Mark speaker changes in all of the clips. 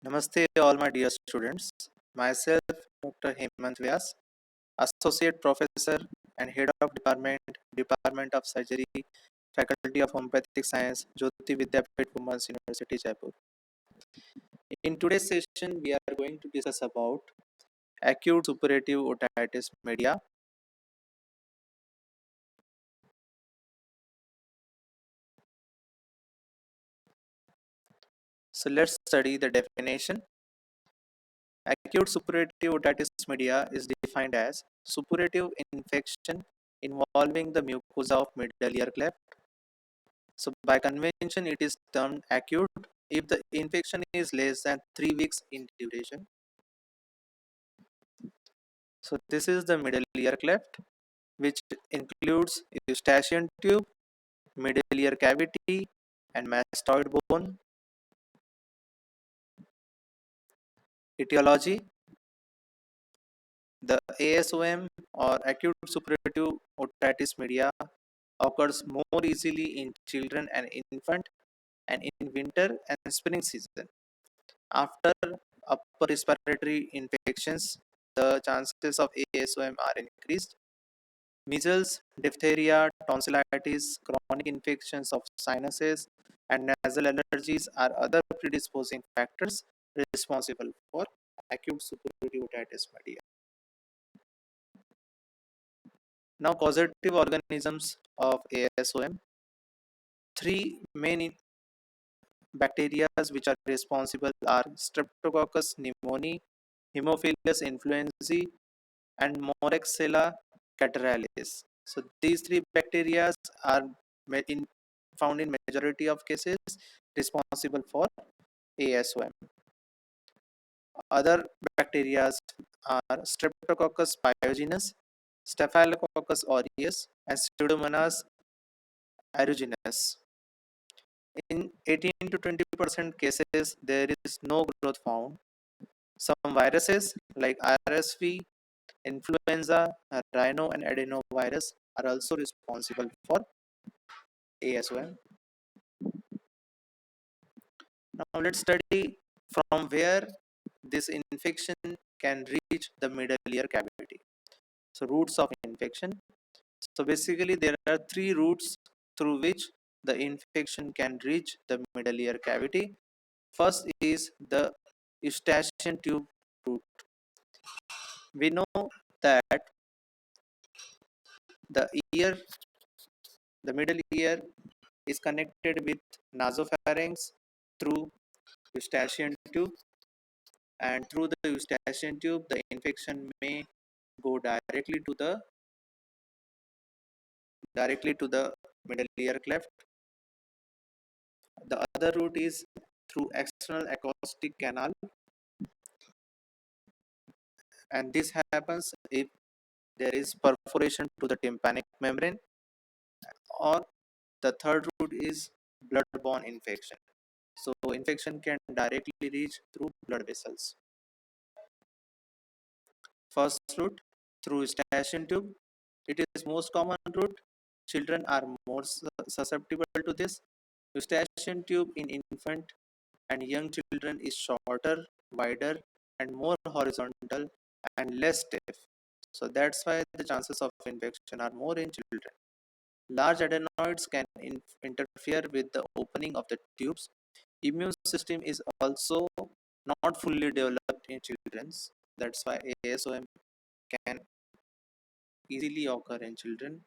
Speaker 1: Namaste, all my dear students. Myself, Dr. Hemant Vyas, Associate Professor and Head of Department of Surgery, Faculty of Homeopathic Science, Jyoti Vidyapeeth Women's University, Jaipur. In today's session, we are going to discuss about acute suppurative otitis media. So let's study the definition. Acute suppurative otitis media is defined as suppurative infection involving the mucosa of middle ear cleft. So by convention, it is termed acute if the infection is less than 3 weeks in duration. So this is the middle ear cleft, which includes eustachian tube, middle ear cavity, and mastoid bone. Etiology: the ASOM or acute suppurative otitis media occurs more easily in children and infant and in winter and spring season. After upper respiratory infections, the chances of ASOM are increased. Measles, diphtheria, tonsillitis, chronic infections of sinuses, and nasal allergies are other predisposing factors responsible for acute suppurative otitis media. Now, causative organisms of ASOM. Three main bacteria which are responsible are Streptococcus pneumoniae, Haemophilus influenzae, and Moraxella catarrhalis. So these three bacteria are found in majority of cases responsible for ASOM. Other bacteria are Streptococcus pyogenes, Staphylococcus aureus, and Pseudomonas aeruginosus. In 18 to 20% cases, there is no growth found. Some viruses like RSV, influenza, rhino, and adenovirus are also responsible for ASOM. Now let's study from where this infection can reach the middle ear cavity. So routes of infection. So basically there are three routes through which the infection can reach the middle ear cavity. First is the eustachian tube route. We know that the ear, the middle ear is connected with nasopharynx through eustachian tube, and through the eustachian tube the infection may go directly to the middle ear cleft. The other route is through external acoustic canal, and this happens if there is perforation to the tympanic membrane. Or the third route is blood-borne infection. So infection can directly reach through blood vessels. First route, through eustachian tube. It is most common route. Children are more susceptible to this. Eustachian tube in infant and young children is shorter, wider, and more horizontal and less stiff. So that's why the chances of infection are more in children. Large adenoids can interfere with the opening of the tubes. Immune system is also not fully developed in children. That's why ASOM can easily occur in children.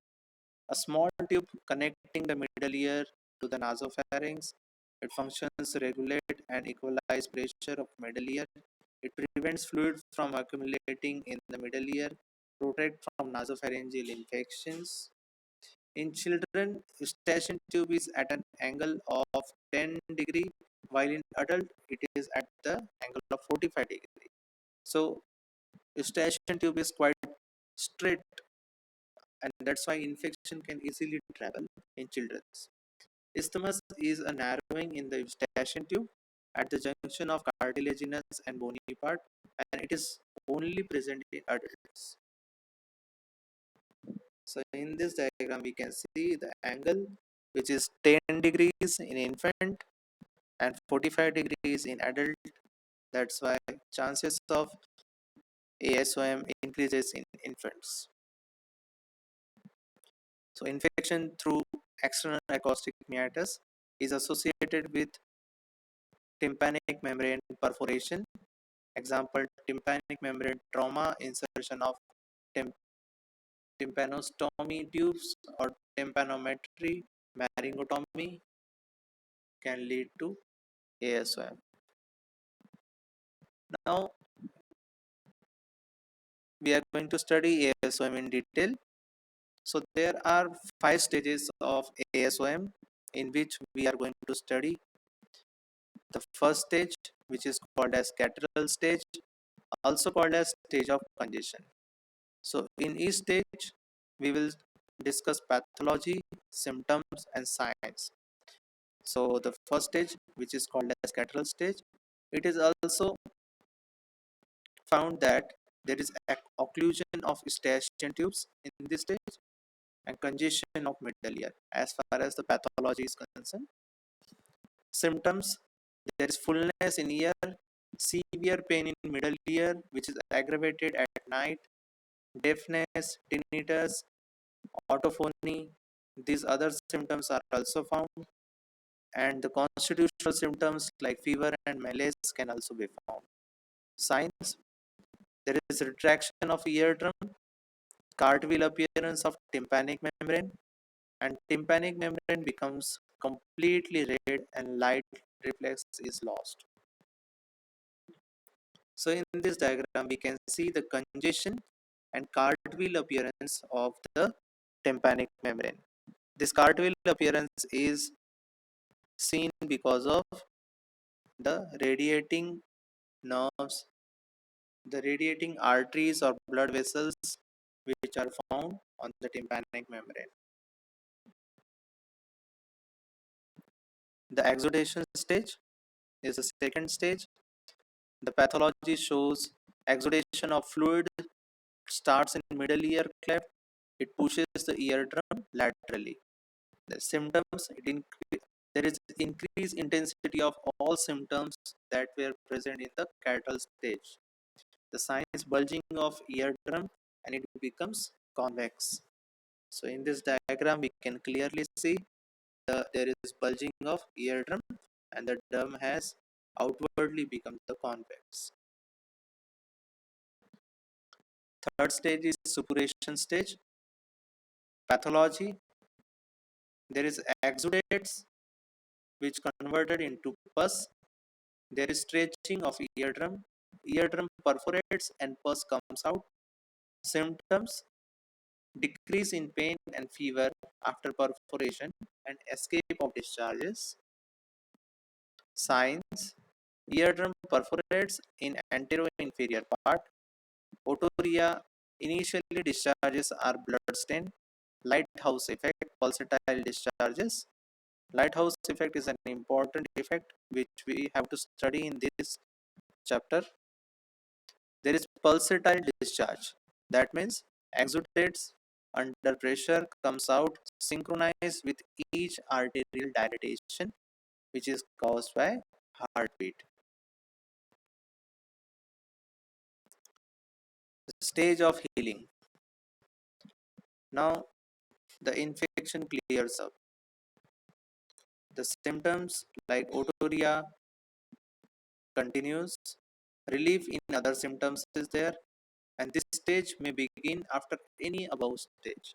Speaker 1: A small tube connecting the middle ear to the nasopharynx. It functions to regulate and equalize pressure of middle ear. It prevents fluid from accumulating in the middle ear, protect from nasopharyngeal infections. In children, eustachian tube is at an angle of 10 degree, while in adult it is at the angle of 45 degree. So eustachian tube is quite straight, and that's why infection can easily travel in children. Isthmus is a narrowing in the eustachian tube at the junction of cartilaginous and bony part, and it is only present in adults. So in this diagram we can see the angle which is 10 degrees in infant and 45 degrees in adult. That's why chances of ASOM increases in infants. So infection through external acoustic meatus is associated with tympanic membrane perforation. Example, tympanic membrane trauma, insertion of tympanostomy tubes or tympanometry, laryngotomy can lead to ASOM. Now we are going to study ASOM in detail. So there are 5 stages of ASOM in which we are going to study the first stage, which is called as catarrhal stage, also called as stage of congestion. So in each stage, we will discuss pathology, symptoms, and signs. So the first stage, which is called as catarrhal stage, it is also found that there is occlusion of eustachian tubes in this stage and congestion of middle ear as far as the pathology is concerned. Symptoms, there is fullness in ear, severe pain in middle ear which is aggravated at night, deafness, tinnitus, autophony. These other symptoms are also found, and the constitutional symptoms like fever and malaise can also be found. Signs, there is retraction of eardrum, cartwheel appearance of tympanic membrane, and tympanic membrane becomes completely red and light reflex is lost. So in this diagram, we can see the congestion and cartwheel appearance of the tympanic membrane. This cartwheel appearance is seen because of the radiating nerves, the radiating arteries or blood vessels which are found on the tympanic membrane. The exudation stage is the second stage. The pathology shows exudation of fluid starts in middle ear cleft. It pushes the eardrum laterally. The symptoms, there is increased intensity of all symptoms that were present in the catarrhal stage. The signs bulging of eardrum and it becomes convex. So in this diagram, we can clearly see there is bulging of eardrum and the drum has outwardly become the convex. Third stage is suppuration stage. Pathology, there is exudates which converted into pus. There is stretching of eardrum perforates and pus comes out. Symptoms, decrease in pain and fever after perforation and escape of discharges. Signs, eardrum perforates in anteroinferior part. Otorrhea, initially discharges are blood-stained. Lighthouse effect, pulsatile discharges. Lighthouse effect is an important effect which we have to study in this chapter. There is pulsatile discharge. That means exudates under pressure comes out synchronized with each arterial dilatation which is caused by heartbeat. The stage of healing. Now the infection clears up. The symptoms like otorrhea continues. Relief in other symptoms is there, and this stage may begin after any above stage,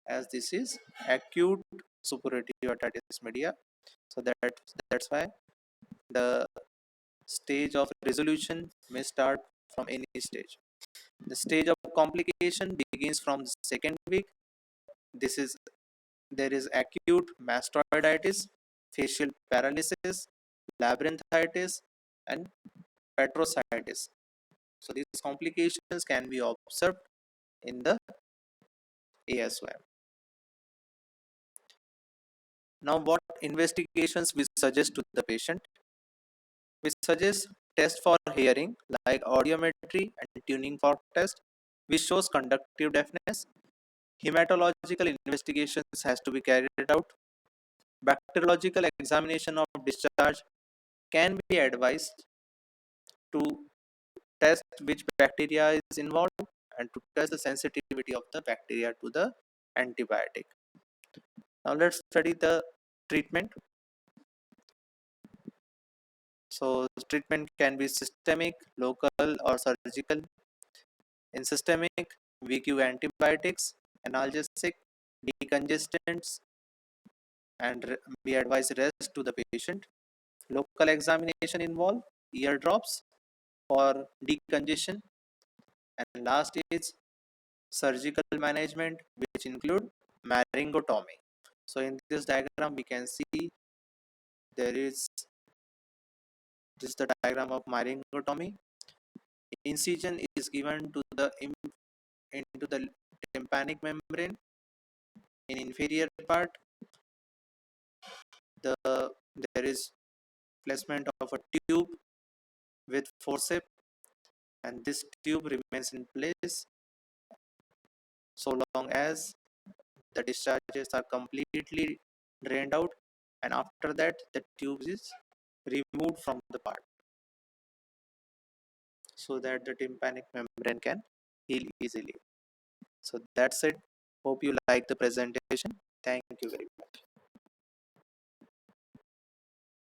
Speaker 1: as this is acute suppurative otitis media. So that's why the stage of resolution may start from any stage. The stage of complication begins from the second week. This is there is acute mastoiditis, facial paralysis, labyrinthitis, and petrositis. So these complications can be observed in the ASOM. Now, what investigations we suggest to the patient? We suggest test for hearing like audiometry and tuning fork test, which shows conductive deafness. Hematological investigations has to be carried out. Bacteriological examination of discharge can be advised. to test which bacteria is involved and to test the sensitivity of the bacteria to the antibiotic. Now let's study the treatment. So treatment can be systemic, local or surgical. In systemic, we give antibiotics, analgesic, decongestants, and we advise rest to the patient. Local examination involve ear drops for decongestion, and last is surgical management, which include laryngotomy. So in this diagram, we can see there is this is the diagram of laryngotomy. Incision is given to the into the tympanic membrane in inferior part. There is placement of a tube with forceps, and this tube remains in place so long as the discharges are completely drained out, and after that the tube is removed from the part so that the tympanic membrane can heal easily. So that's it. Hope you like the presentation. Thank you very much.